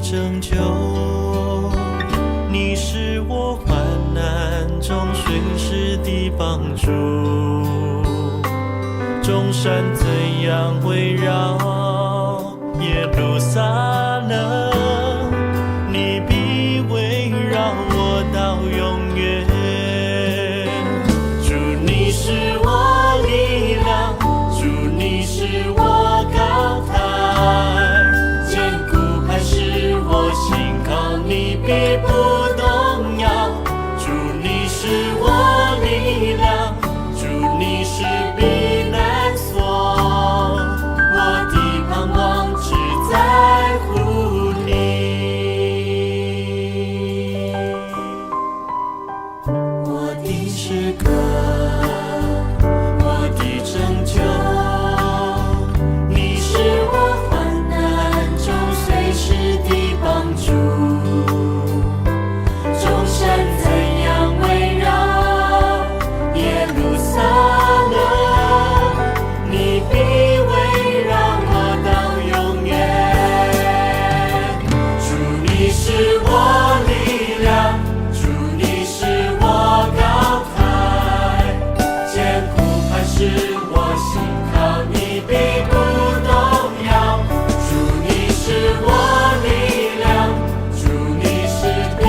拯救，你是我患难中随时的帮助。众山怎样围绕耶路撒冷，你必围绕我到永远。主，你是我力量，主，你是我高台，坚固磐石，我信靠你必不动摇。主，你是我力量，主，你是避难所，我的盼望只在乎你。我的诗歌，我的拯救，你是我患难中随时的帮助。众山怎样围绕耶路撒冷，你必围绕我到永远。主，你是我力量，主，你是我高台，坚固磐石，我信靠你必不动摇。主，你是我力量，主，你是避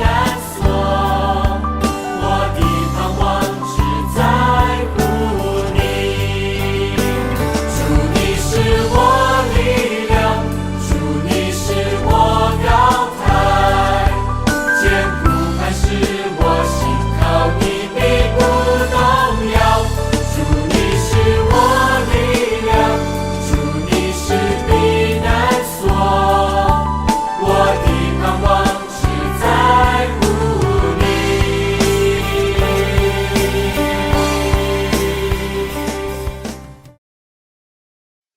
难所，我的盼望只在乎你。主，你是我力量，主，你是我高台，坚固磐石，我信靠你必不动摇。主，你是我力量，主，你是避难所，我的盼望只在乎你。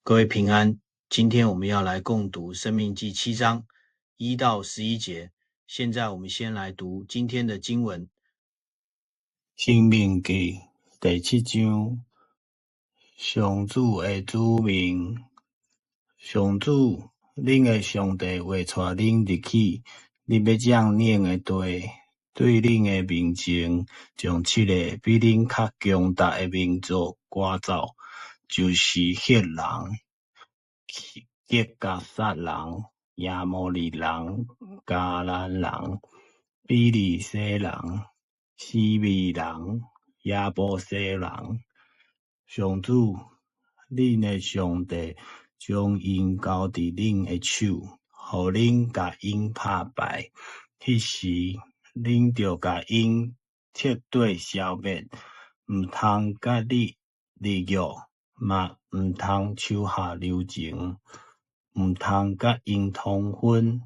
各位平安，今天我们要来共读《申命记》7章1到11节。现在我们先来读今天的经文。申命记第7章，上主的子民，上主，恁的上帝会带恁入去，恁要将恁的地，对恁的面前，将7个比恁较强大的民族赶走，就是赫人、吉甲撒人、亚摩利人、迦南人、比利洗人、西米人、亚布西人。上主，恁的上帝将因交伫恁的手，互恁甲因打败。迄时，恁着甲因彻底消灭，毋通甲你立约，嘛毋通手下留情，毋通甲因通婚。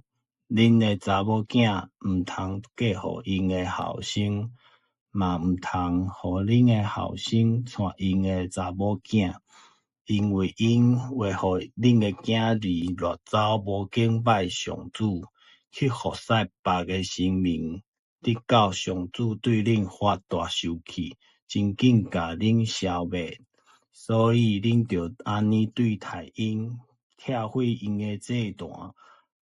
恁的查某囝毋通嫁互因的后生，嘛毋通互恁的后生娶因的查某囝，因为因会互恁的囝儿掠走无敬拜上主，去服侍别个神明，直到上主对恁发大生气，真紧甲恁消灭。所以恁着安尼对待因，拆毁因的祭坛，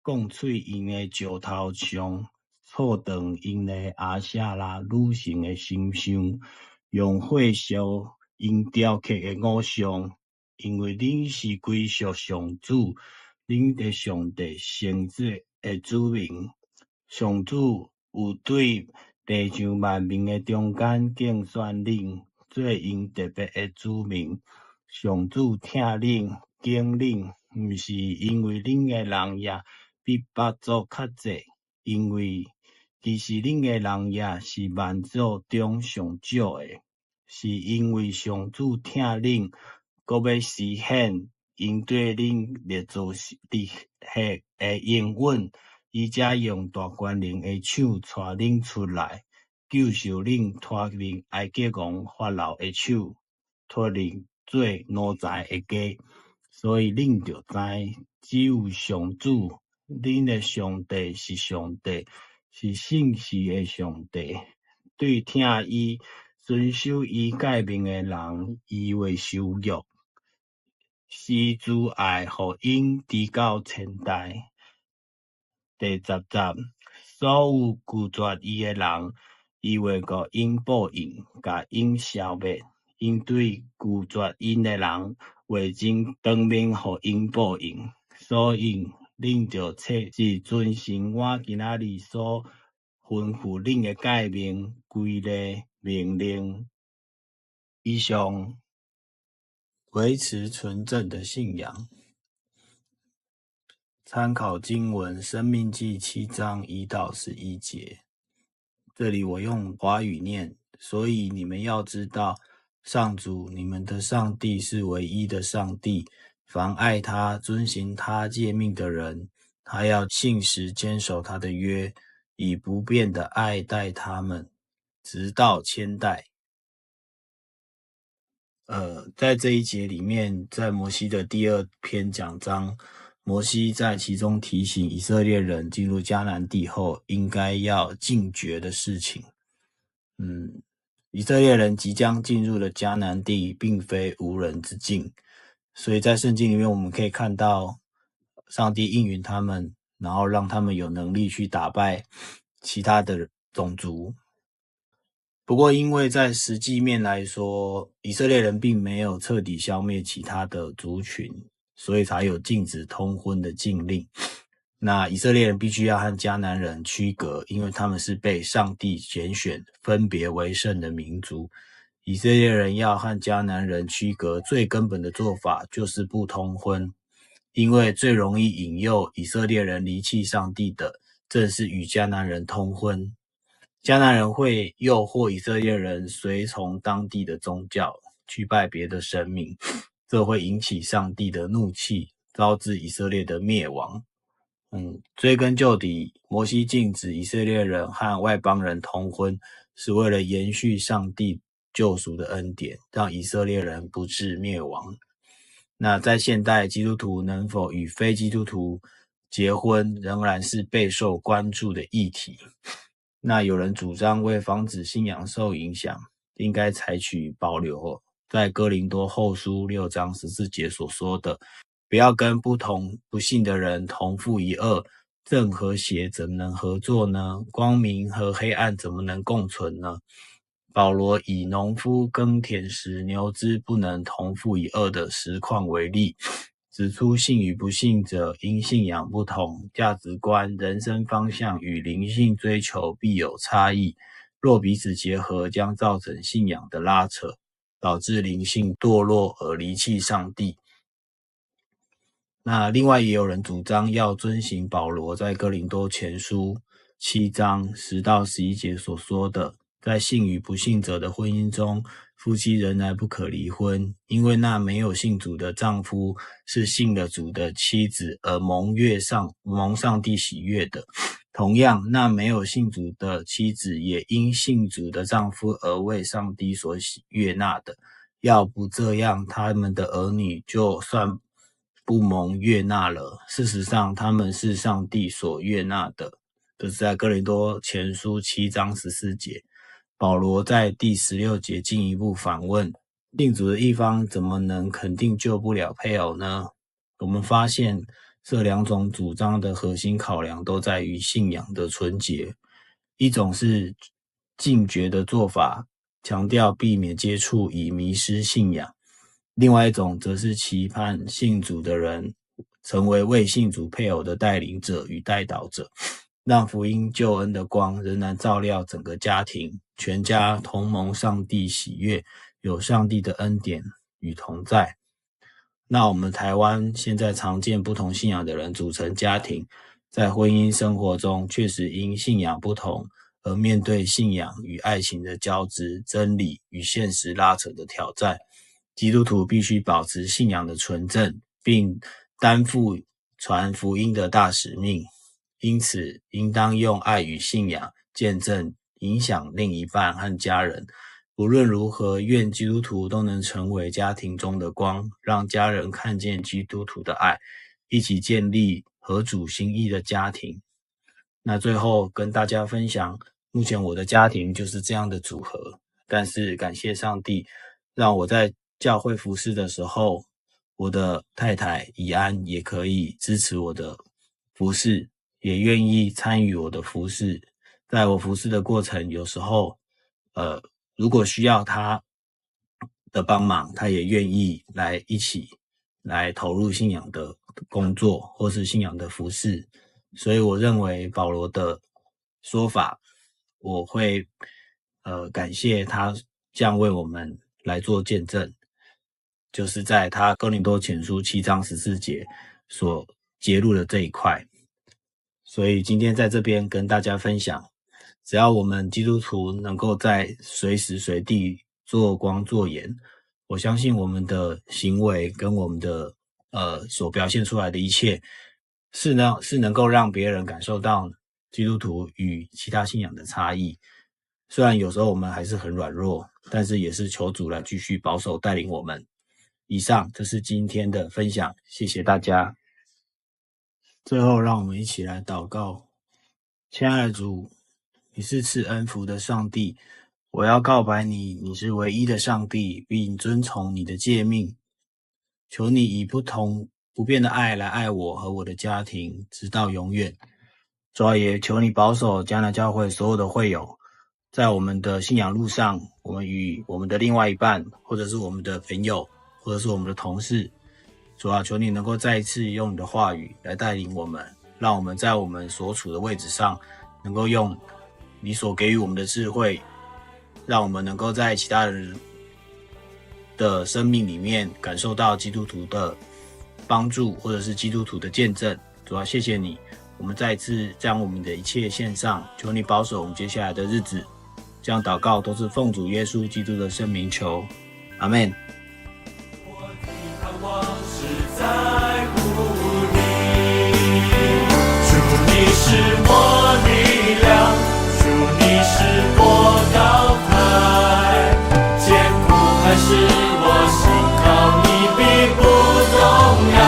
讲碎因的石头像，挫断因的阿舍拉女神的神像，用火烧因雕刻的偶像，因为恁是归属上主，恁的上帝圣洁的子民。上主有对地上万民的中间竞选恁，做因特别的子民。上主听恁、敬恁，毋是因为恁的人也比别族较济，因为其实恁的人也是万族中上少的，是因为上主听恁，搁要实现因对恁立做立约的应允，伊才用大权能的手带恁出来，救赎恁脱离埃及王法老的手，脱离做奴才的家。所以恁着知，只有上主，恁的上帝是上帝，是信实的上帝。对听伊、遵守伊诫命的人，伊会收约，施慈爱互因直到千代。第10节，所有拒绝伊的人，伊会个因报应，甲因消灭。因对拒绝因的人，会真当面互因报应。所以，恁着切是遵循我今仔日所吩咐恁的诫命、规例、命令。以上维持纯正的信仰。参考经文《申命记》7章1到11节。这里我用华语念，所以你们要知道，上主你们的上帝是唯一的上帝，凡爱他、遵行他诫命的人，他要信实坚守他的约，以不变的爱待他们，直到千代。在这一节里面，在摩西的第2篇讲章，摩西在其中提醒以色列人进入迦南地后应该要禁绝的事情。以色列人即将进入的迦南地并非无人之境，所以在圣经里面我们可以看到上帝应允他们，然后让他们有能力去打败其他的种族。不过因为在实际面来说，以色列人并没有彻底消灭其他的族群，所以才有禁止通婚的禁令。那以色列人必须要和迦南人区隔，因为他们是被上帝拣选分别为圣的民族。以色列人要和迦南人区隔，最根本的做法就是不通婚，因为最容易引诱以色列人离弃上帝的，正是与迦南人通婚。迦南人会诱惑以色列人随从当地的宗教，去拜别的神明，这会引起上帝的怒气，招致以色列的灭亡。追根究底，摩西禁止以色列人和外邦人通婚，是为了延续上帝救赎的恩典，让以色列人不致灭亡。那在现代，基督徒能否与非基督徒结婚，仍然是备受关注的议题。那有人主张为防止信仰受影响，应该采取保留在哥林多后书6章14节所说的，不要跟不信的人同父一轭，正和谐怎能合作呢？光明和黑暗怎么能共存呢？保罗以农夫耕田时牛只不能同父一轭的实况为例，指出信与不信者因信仰不同，价值观、人生方向与灵性追求必有差异，若彼此结合，将造成信仰的拉扯，导致灵性堕落而离弃上帝。那另外也有人主张要遵行保罗在哥林多前书7章10到11节所说的，在信与不信者的婚姻中，夫妻仍然不可离婚，因为那没有信主的丈夫是信了主的妻子，而蒙上帝喜悦的。同样，那没有信主的妻子也因信主的丈夫而为上帝所喜悦纳的。要不这样，他们的儿女就算不蒙悦纳了。事实上，他们是上帝所悦纳的。这是在哥林多前书7章14节。保罗在第16节进一步反问，信主的一方怎么能肯定救不了配偶呢？我们发现这两种主张的核心考量都在于信仰的纯洁。一种是禁绝的做法，强调避免接触以迷失信仰；另外一种则是期盼信主的人成为为信主配偶的带领者与带导者，让福音救恩的光仍然照亮整个家庭，全家同蒙上帝喜悦，有上帝的恩典与同在。那我们台湾现在常见不同信仰的人组成家庭，在婚姻生活中确实因信仰不同而面对信仰与爱情的交织、真理与现实拉扯的挑战。基督徒必须保持信仰的纯正，并担负传福音的大使命，因此应当用爱与信仰见证影响另一半和家人。无论如何，愿基督徒都能成为家庭中的光，让家人看见基督徒的爱，一起建立合主心意的家庭。那最后跟大家分享，目前我的家庭就是这样的组合，但是感谢上帝，让我在教会服事的时候，我的太太以安也可以支持我的服事，也愿意参与我的服事。在我服事的过程，有时候如果需要他的帮忙，他也愿意来一起来投入信仰的工作或是信仰的服事。所以我认为保罗的说法，我会感谢他这样为我们来做见证，就是在他哥林多前书7章14节所揭露的这一块。所以今天在这边跟大家分享，只要我们基督徒能够在随时随地做光做盐，我相信我们的行为跟我们的所表现出来的一切是能够让别人感受到基督徒与其他信仰的差异。虽然有时候我们还是很软弱，但是也是求主来继续保守带领我们。以上这是今天的分享，谢谢大家。最后让我们一起来祷告。亲爱的主，你是赐恩福的上帝，我要告白你，你是唯一的上帝，并遵从你的诫命。求你以不变的爱来爱我和我的家庭，直到永远。主啊，也求你保守迦南教会所有的会友，在我们的信仰路上，我们与我们的另外一半，或者是我们的朋友，或者是我们的同事，主啊，求你能够再一次用你的话语来带领我们，让我们在我们所处的位置上，能够用你所给予我们的智慧，让我们能够在其他人的生命里面感受到基督徒的帮助，或者是基督徒的见证。主啊，谢谢你，我们再一次将我们的一切献上，求你保守我们接下来的日子。这样祷告都是奉主耶稣基督的圣名求，阿们。是我力量，主你是我高台，艰苦还是我信靠你必不动摇。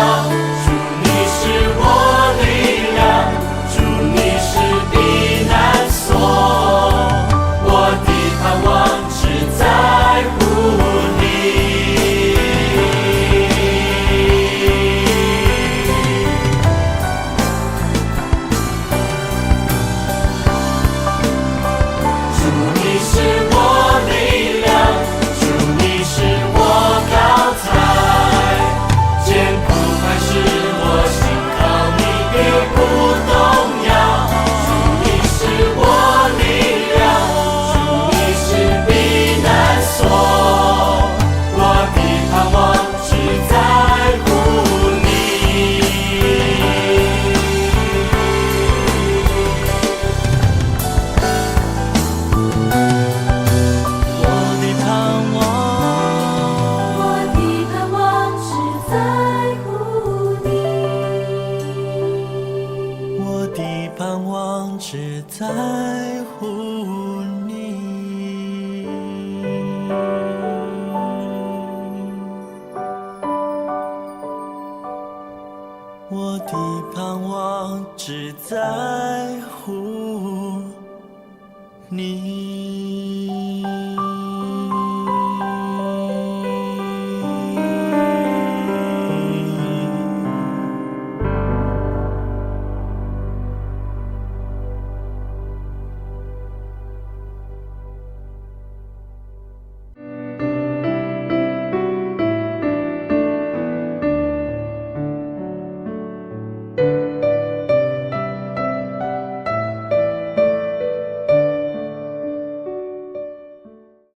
主你是我力量，主你是避难所，我的盼望只在乎你。我的盼望只在乎你。